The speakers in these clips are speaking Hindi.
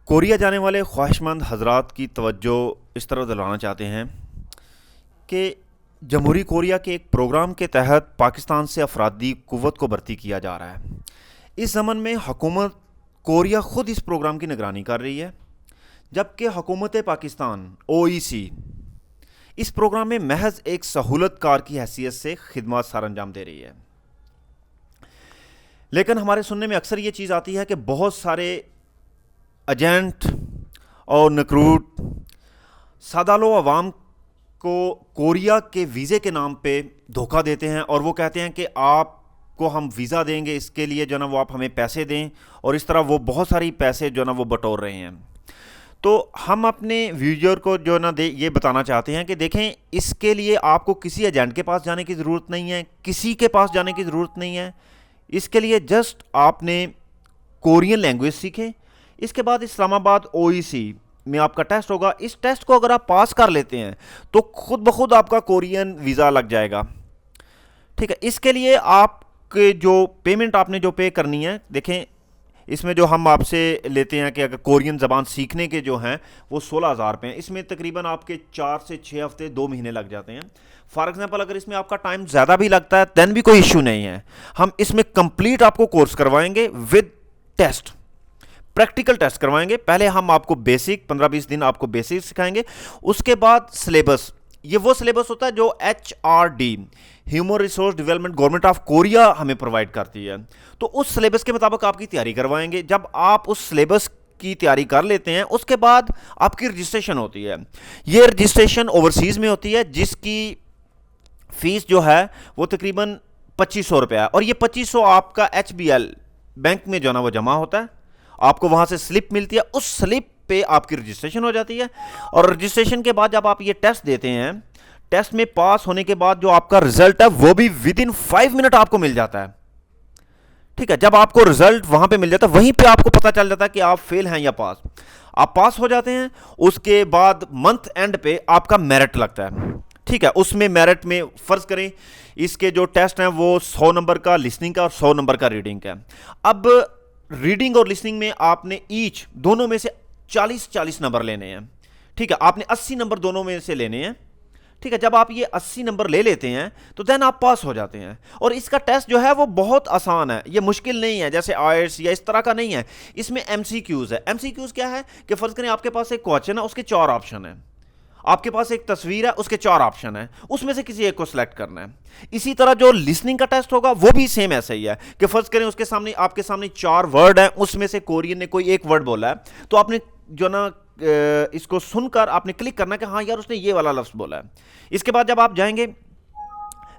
कोरिया जाने वाले ख्वाहिशमंद हजरात की तवज्जो इस तरह दिलाना चाहते हैं कि जमहूरी कोरिया के एक प्रोग्राम के तहत पाकिस्तान से अफरादी कुव्वत को भर्ती किया जा रहा है। इस ज़मन में हुकूमत कोरिया ख़ुद इस प्रोग्राम की निगरानी कर रही है, जबकि हुकूमत पाकिस्तान OEC इस प्रोग्राम में महज एक सहूलतकार की हैसियत से खिदमत सर अंजाम दे रही है। लेकिन हमारे सुनने में अक्सर ये चीज़ आती है कि बहुत सारे एजेंट और नकरूट सादालो अवाम को कोरिया के वीज़े के नाम पे धोखा देते हैं और वो कहते हैं कि आपको हम वीज़ा देंगे, इसके लिए जो ना वो आप हमें पैसे दें, और इस तरह वो बहुत सारी पैसे जो ना वो बटोर रहे हैं। तो हम अपने व्यूअर को जो ना ये बताना चाहते हैं कि देखें, इसके लिए आपको किसी एजेंट के पास जाने की ज़रूरत नहीं है, किसी के पास जाने की ज़रूरत नहीं है। इसके लिए जस्ट आपने कोरियन लैंग्वेज सीखें। इसके बाद इस्लामाबाद OEC में आपका टेस्ट होगा। इस टेस्ट को अगर आप पास कर लेते हैं तो खुद ब खुद आपका कोरियन वीज़ा लग जाएगा। ठीक है, इसके लिए आपके जो पेमेंट आपने जो पे करनी है, देखें इसमें जो हम आपसे लेते हैं कि अगर कोरियन ज़बान सीखने के जो हैं वो 16,000 रुपये हैं। इसमें तकरीबन आपके 4 से 6 हफ्ते 2 महीने लग जाते हैं। फॉर एग्जांपल अगर इसमें आपका टाइम ज़्यादा भी लगता है दैन भी कोई इशू नहीं है। हम इसमें कंप्लीट आपको कोर्स करवाएंगे विद टेस्ट, प्रैक्टिकल टेस्ट करवाएंगे। पहले हम आपको बेसिक 15-20 दिन आपको बेसिक सिखाएंगे। उसके बाद सिलेबस, ये वो सिलेबस होता है जो HRD human resource development government of Korea हमें प्रोवाइड करती है। तो उस सिलेबस के मुताबिक आपकी तैयारी करवाएंगे। जब आप उस सिलेबस की तैयारी कर लेते हैं उसके बाद आपकी रजिस्ट्रेशन होती है। ये रजिस्ट्रेशन ओवरसीज़ में होती है, जिसकी फ़ीस जो है वो तकरीबन 2500 रुपये है, और ये 2500 आपका HBL बैंक में जो ना वो जमा होता है। आपको वहाँ से स्लिप मिलती है, उस स्लिप पे आपकी रजिस्ट्रेशन हो जाती है। और रजिस्ट्रेशन के बाद जब आप ये टेस्ट देते हैं, टेस्ट में पास होने के बाद जो आपका रिजल्ट है वो भी विद इन 5 मिनट आपको मिल जाता है। ठीक है, जब आपको रिजल्ट वहां पे मिल जाता है वहीं पे आपको पता चल जाता है कि आप फेल हैं या पास। आप पास हो जाते हैं, उसके बाद मंथ एंड पे आपका मेरिट लगता है। ठीक है, उसमें मेरिट में फर्ज करें इसके जो टेस्ट हैं वो 100 नंबर का लिसनिंग का और 100 नंबर का रीडिंग का। अब रीडिंग और लिसनिंग में आपने ईच दोनों में से 40-40 नंबर लेने हैं। ठीक है, आपने 80 नंबर दोनों में से लेने हैं। ठीक है, जब आप ये 80 नंबर ले लेते हैं तो देन आप पास हो जाते हैं। और इसका टेस्ट जो है वो बहुत आसान है, ये मुश्किल नहीं है जैसे IELTS या इस तरह का नहीं है। इसमें MCQs है। MCQs क्या है कि फर्ज करें आपके पास एक क्वेश्चन है, उसके 4 ऑप्शन है। आपके पास एक तस्वीर है, उसके 4 ऑप्शन है, उसमें से किसी एक को सिलेक्ट करना है। इसी तरह जो लिसनिंग का टेस्ट होगा वो भी सेम ऐसा ही है कि फर्ज करें उसके सामने आपके सामने 4 वर्ड हैं, उसमें से कोरियन ने कोई एक वर्ड बोला है, तो आपने जो ना इसको सुनकर आपने क्लिक करना कि हाँ यार उसने ये वाला लफ्ज़ बोला है। इसके बाद जब आप जाएंगे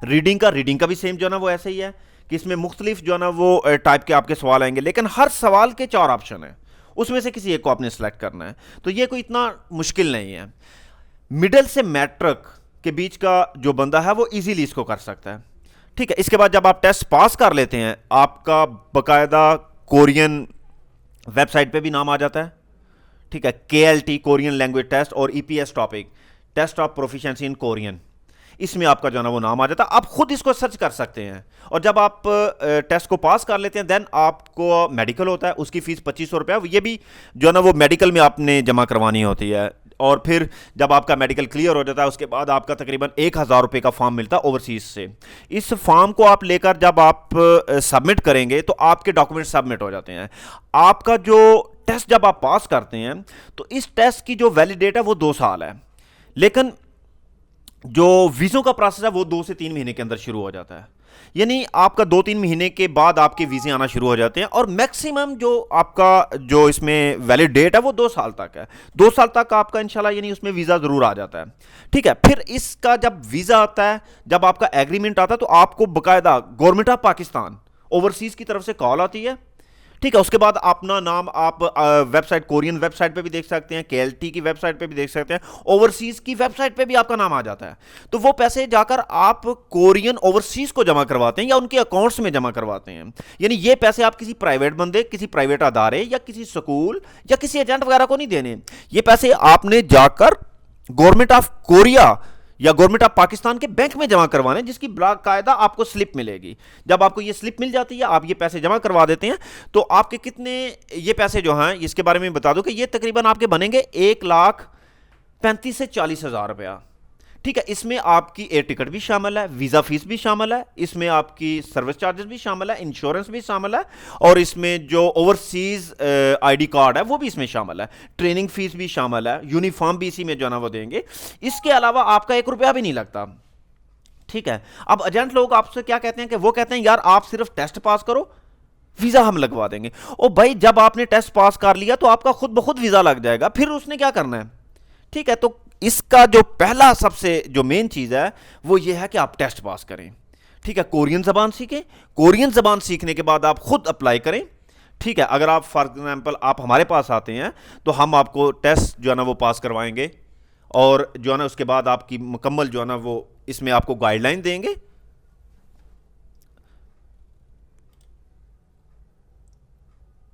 रीडिंग का भी सेम जो ना वो ऐसे ही है कि इसमें मुख्तलिफ जो ना वो टाइप के आपके सवाल आएंगे, लेकिन हर सवाल के 4 ऑप्शन है, उसमें से किसी एक को आपने सेलेक्ट करना है। तो ये कोई इतना मुश्किल नहीं है। मिडिल से मैट्रिक के बीच का जो बंदा है वो इजीली इसको कर सकता है। ठीक है, इसके बाद जब आप टेस्ट पास कर लेते हैं आपका बकायदा कोरियन वेबसाइट पे भी नाम आ जाता है। ठीक है, KLT कोरियन लैंग्वेज टेस्ट और EPS topic test of proficiency in Korean, इसमें आपका जो ना वो नाम आ जाता है। आप खुद इसको सर्च कर सकते हैं। और जब आप टेस्ट को पास कर लेते हैं देन आपको मेडिकल होता है, उसकी फ़ीस 2500 रुपये। ये भी जो ना वो मेडिकल में आपने जमा करवानी होती है। और फिर जब आपका मेडिकल क्लियर हो जाता है उसके बाद आपका तकरीबन 1000 रुपये का फॉर्म मिलता है ओवरसीज से। इस फॉर्म को आप लेकर जब आप सबमिट करेंगे तो आपके डॉक्यूमेंट सबमिट हो जाते हैं। आपका जो टेस्ट जब आप पास करते हैं तो इस टेस्ट की जो वैलिड डेट है वो 2 साल है, लेकिन जो वीज़ों का प्रोसेस है वो 2 से 3 महीने के अंदर शुरू हो जाता है। यानी आपका 2-3 महीने के बाद आपके वीज़े आना शुरू हो जाते हैं। और मैक्सिमम जो आपका जो इसमें वैलिड डेट है वो 2 साल तक है। 2 साल तक आपका इंशाल्लाह यानी उसमें वीज़ा ज़रूर आ जाता है। ठीक है, फिर इसका जब वीज़ा आता है, जब आपका एग्रीमेंट आता है, तो आपको बाकायदा गवर्नमेंट ऑफ पाकिस्तान ओवरसीज़ की तरफ से कॉल आती है। ठीक है, उसके बाद अपना नाम आप वेबसाइट कोरियन वेबसाइट पे भी देख सकते हैं, KLT की वेबसाइट पे भी देख सकते हैं, ओवरसीज़ की वेबसाइट पे भी आपका नाम आ जाता है। तो वो पैसे जाकर आप कोरियन ओवरसीज़ को जमा करवाते हैं या उनके अकाउंट्स में जमा करवाते हैं। यानी ये पैसे आप किसी प्राइवेट बंदे, किसी प्राइवेट अदारे या किसी स्कूल या किसी एजेंट वगैरह को नहीं देने। ये पैसे आपने जाकर गवर्नमेंट ऑफ कोरिया या गवर्नमेंट ऑफ पाकिस्तान के बैंक में जमा करवाने, जिसकी बाकायदा आपको स्लिप मिलेगी। जब आपको ये स्लिप मिल जाती है, आप ये पैसे जमा करवा देते हैं, तो आपके कितने ये पैसे जो हैं, इसके बारे में बता दूं कि ये तकरीबन आपके बनेंगे 1,35,000 से 40,000 रुपया। ठीक है, इसमें आपकी एयर टिकट भी शामिल है, वीज़ा फीस भी शामिल है, इसमें आपकी सर्विस चार्जेस भी शामिल है, इंश्योरेंस भी शामिल है, और इसमें जो ओवरसीज आईडी कार्ड है वो भी इसमें शामिल है, ट्रेनिंग फीस भी शामिल है, यूनिफॉर्म भी इसी में जो है ना वो देंगे। इसके अलावा आपका 1 रुपया भी नहीं लगता। ठीक है, अब एजेंट लोग आपसे क्या कहते हैं कि वो कहते हैं यार आप सिर्फ टेस्ट पास करो, वीजा हम लगवा देंगे। ओ भाई, जब आपने टेस्ट पास कर लिया तो आपका खुद ब खुद वीजा लग जाएगा, फिर उसने क्या करना है। ठीक है, तो इसका जो पहला सबसे जो मेन चीज है वो ये है कि आप टेस्ट पास करें। ठीक है, कोरियन जबान सीखें, कोरियन जबान सीखने के बाद आप खुद अप्लाई करें। ठीक है, अगर आप फॉर एग्जाम्पल आप हमारे पास आते हैं तो हम आपको टेस्ट जो है ना वो पास करवाएंगे, और जो है ना उसके बाद आपकी मुकम्मल जो है ना वो इसमें आपको गाइडलाइन देंगे।